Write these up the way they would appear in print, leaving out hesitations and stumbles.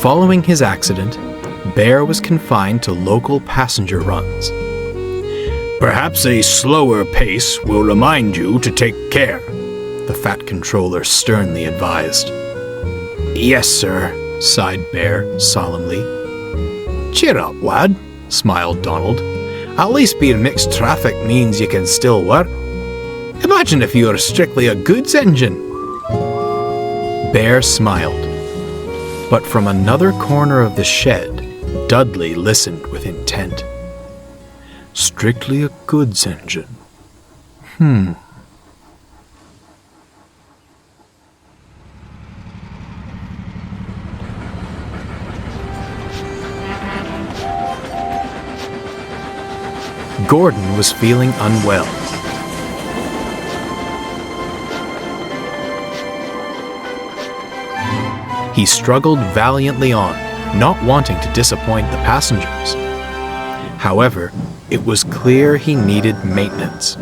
Following his accident, Bear was confined to local passenger runs. Perhaps a slower pace will remind you to take care, the Fat Controller sternly advised. Yes, sir, sighed Bear solemnly. Cheer up, lad, smiled Donald. At least being mixed traffic means you can still work. Imagine if you were strictly a goods engine. Bear smiled. But from another corner of the shed, Dudley listened with intent. Strictly a goods engine. Gordon was feeling unwell. He struggled valiantly on, not wanting to disappoint the passengers. However, it was clear he needed maintenance.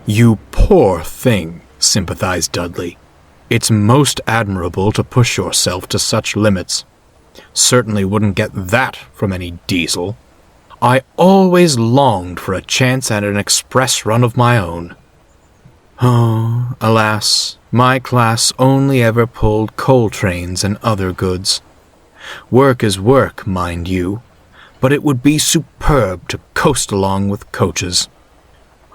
You poor thing, sympathized Dudley. It's most admirable to push yourself to such limits. Certainly wouldn't get that from any diesel. I always longed for a chance at an express run of my own. Oh, alas, my class only ever pulled coal trains and other goods. Work is work, mind you, but it would be superb to coast along with coaches.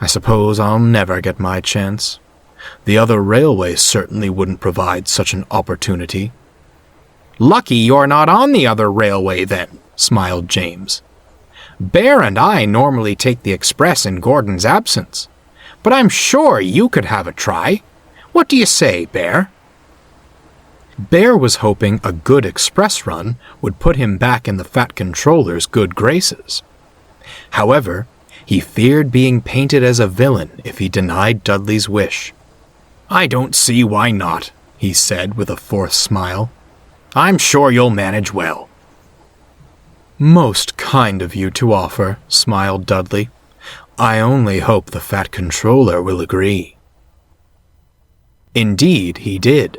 I suppose I'll never get my chance. The other railways certainly wouldn't provide such an opportunity. Lucky you're not on the other railway, then, smiled James. Bear and I normally take the express in Gordon's absence, but I'm sure you could have a try. What do you say, Bear? Bear was hoping a good express run would put him back in the Fat Controller's good graces. However, he feared being painted as a villain if he denied Dudley's wish. I don't see why not, he said with a forced smile. I'm sure you'll manage well. Most kind of you to offer, smiled Dudley. I only hope the Fat Controller will agree. Indeed, he did.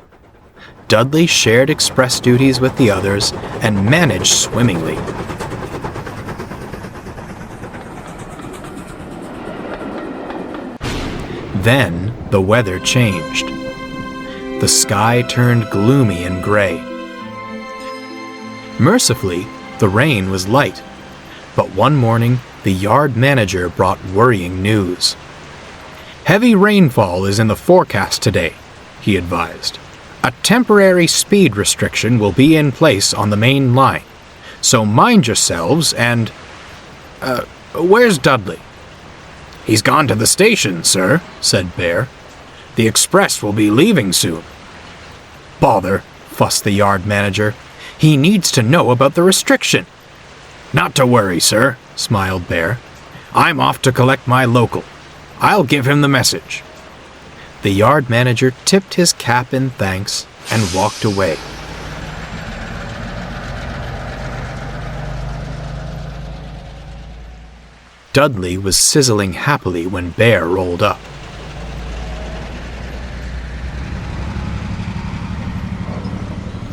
Dudley shared express duties with the others and managed swimmingly. Then the weather changed. The sky turned gloomy and gray. Mercifully, the rain was light, but one morning the yard manager brought worrying news. Heavy rainfall is in the forecast today, he advised. A temporary speed restriction will be in place on the main line, so mind yourselves and... where's Dudley? He's gone to the station, sir, said Bear. The express will be leaving soon. Bother, fussed the yard manager. He needs to know about the restriction. Not to worry, sir, smiled Bear. I'm off to collect my local. I'll give him the message. The yard manager tipped his cap in thanks and walked away. Dudley was sizzling happily when Bear rolled up.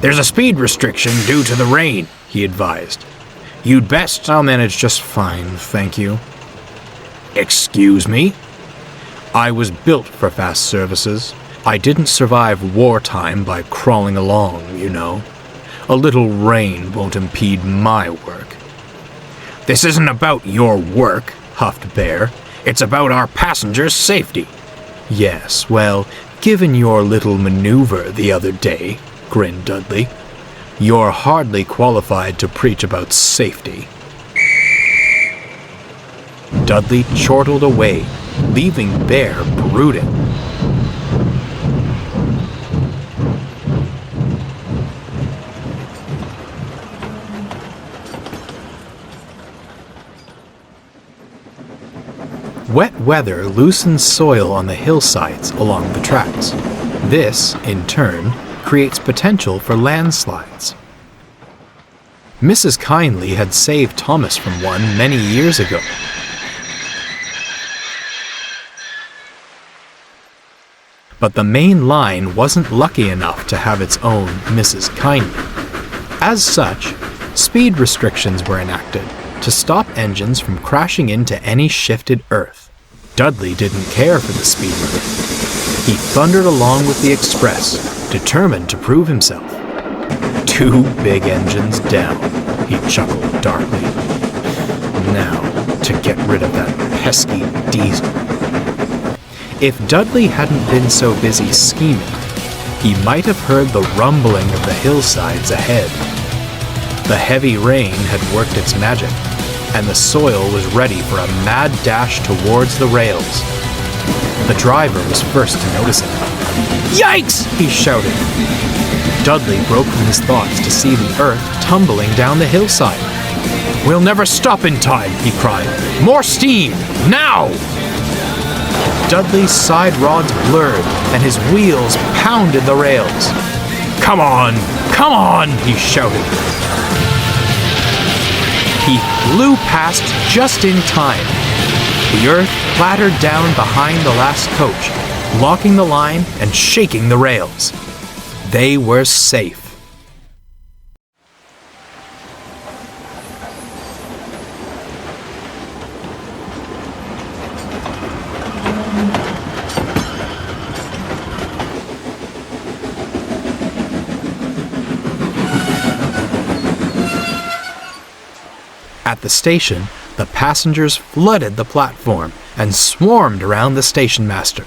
There's a speed restriction due to the rain, he advised. You'd best... I'll manage just fine, thank you. Excuse me? I was built for fast services. I didn't survive wartime by crawling along, you know. A little rain won't impede my work. This isn't about your work, huffed Bear. It's about our passengers' safety. Yes, well, given your little maneuver the other day, grinned Dudley, you're hardly qualified to preach about safety. Dudley chortled away, leaving Bear brooding. Wet weather loosens soil on the hillsides along the tracks. This, in turn, creates potential for landslides. Mrs. Kindly had saved Thomas from one many years ago. But the main line wasn't lucky enough to have its own Mrs. Kindly. As such, speed restrictions were enacted to stop engines from crashing into any shifted earth. Dudley didn't care for the speed limit. He thundered along with the express, determined to prove himself. 2 big engines down, he chuckled darkly. Now, to get rid of that pesky diesel. If Dudley hadn't been so busy scheming, he might have heard the rumbling of the hillsides ahead. The heavy rain had worked its magic, and the soil was ready for a mad dash towards the rails. The driver was first to notice it. "Yikes!" he shouted. Dudley broke from his thoughts to see the earth tumbling down the hillside. "We'll never stop in time," he cried. "More steam! Now!" Dudley's side rods blurred, and his wheels pounded the rails. "Come on! Come on!" he shouted. He flew past just in time. The earth clattered down behind the last coach, blocking the line and shaking the rails. They were safe. At the station, the passengers flooded the platform and swarmed around the station master.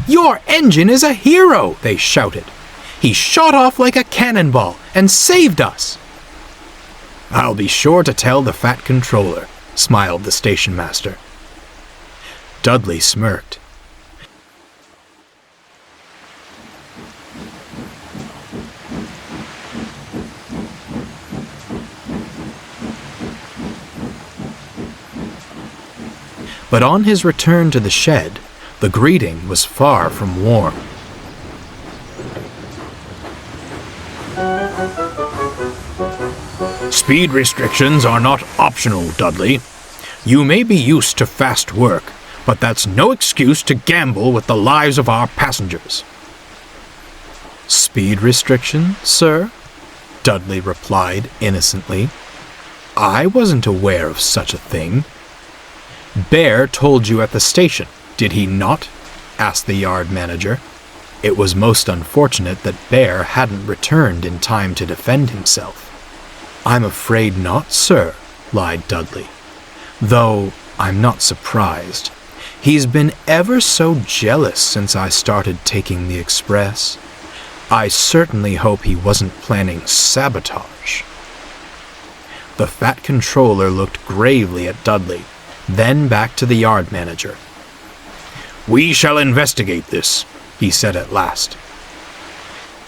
"Your engine is a hero!" they shouted. "He shot off like a cannonball and saved us!" "I'll be sure to tell the fat controller," smiled the station master. Dudley smirked. But on his return to the shed, the greeting was far from warm. "Speed restrictions are not optional, Dudley. You may be used to fast work, but that's no excuse to gamble with the lives of our passengers." "Speed restriction, sir?" Dudley replied innocently. "I wasn't aware of such a thing." "Bear told you at the station, did he not?" asked the yard manager. It was most unfortunate that Bear hadn't returned in time to defend himself. "I'm afraid not, sir," lied Dudley. "Though I'm not surprised. He's been ever so jealous since I started taking the express. I certainly hope he wasn't planning sabotage." The fat controller looked gravely at Dudley, then back to the yard manager. "We shall investigate this," he said at last.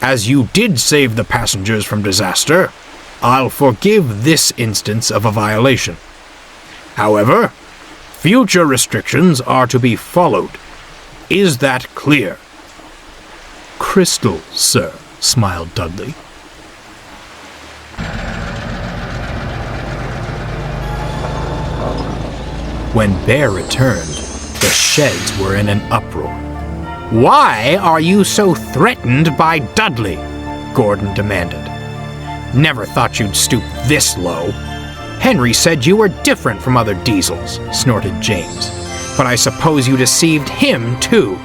"As you did save the passengers from disaster, I'll forgive this instance of a violation. However, future restrictions are to be followed. Is that clear?" "Crystal, sir," smiled Dudley. When Bear returned, the sheds were in an uproar. "Why are you so threatened by Dudley?" Gordon demanded. "Never thought you'd stoop this low." "Henry said you were different from other diesels," snorted James. "But I suppose you deceived him, too."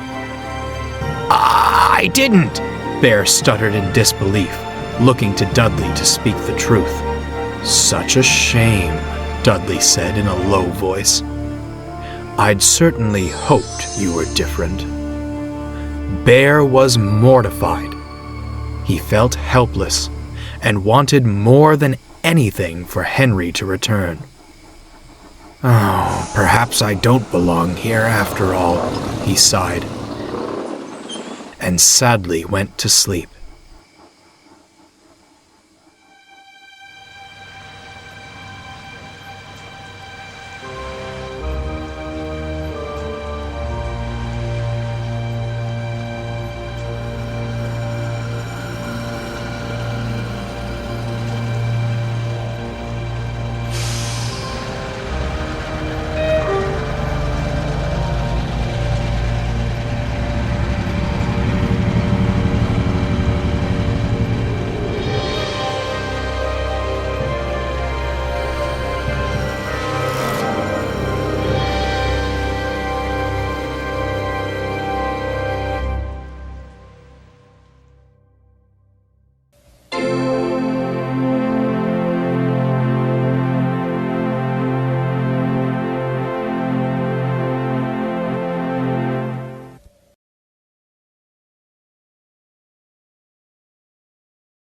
"I didn't," Bear stuttered in disbelief, looking to Dudley to speak the truth. "Such a shame," Dudley said in a low voice. "I'd certainly hoped you were different." Bear was mortified. He felt helpless and wanted more than anything for Henry to return. "Oh, perhaps I don't belong here after all," he sighed, and sadly went to sleep.